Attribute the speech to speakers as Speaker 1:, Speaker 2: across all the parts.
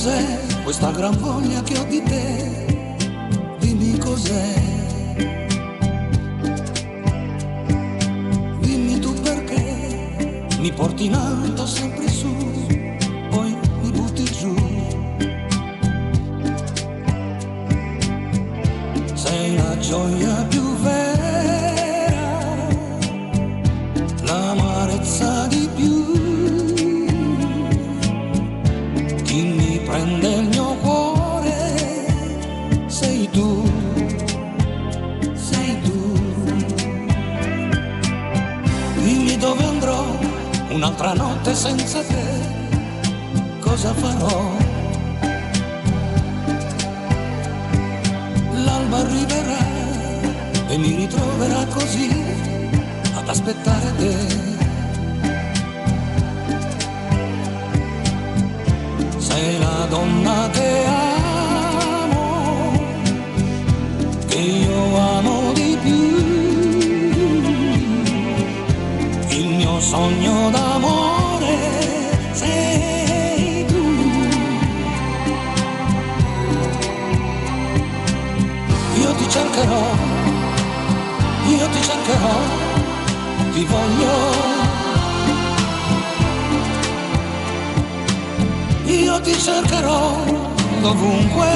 Speaker 1: cos'è questa gran voglia che ho di te, dimmi cos'è. Dimmi tu perché mi porti in alto sempre su, poi mi butti giù. Sei la gioia più vera, l'amarezza di più. Chi mi prende il mio cuore sei tu, sei tu. Dimmi dove andrò un'altra notte senza te, cosa farò? L'alba arriverà e mi ritroverà così ad aspettare te. Sei la donna che amo, che io amo di più, il mio sogno d'amore sei tu. Io ti cercherò, io ti cercherò, ti voglio. Io ti cercherò dovunque,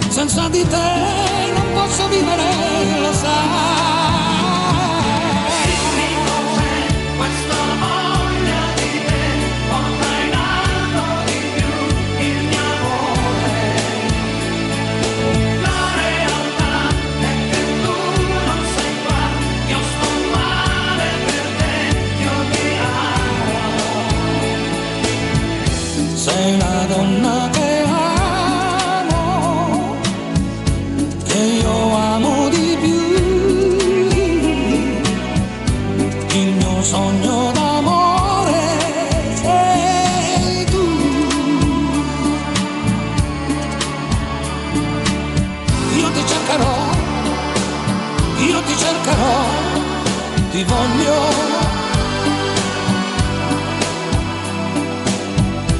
Speaker 1: senza di te non posso vivere, lo sai. Dimmi cos'è questa voglia di te, porta in alto di più il mio amore. La realtà è che tu non sei qua, io sto male per te, io ti amo. Sei la donna che amo, che io amo di più, il mio sogno d'amore sei tu. Io ti cercherò, io ti cercherò, ti voglio.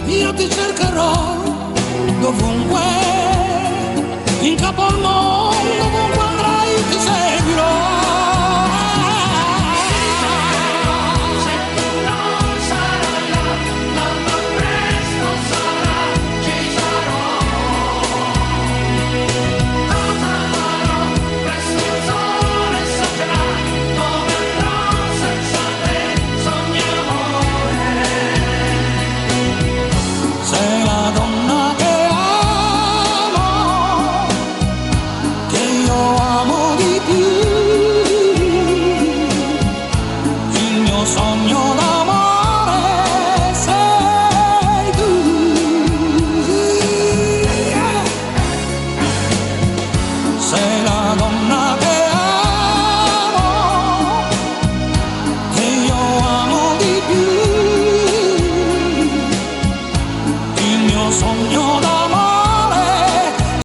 Speaker 1: Io ti cercherò dovunque, in capo al mondo.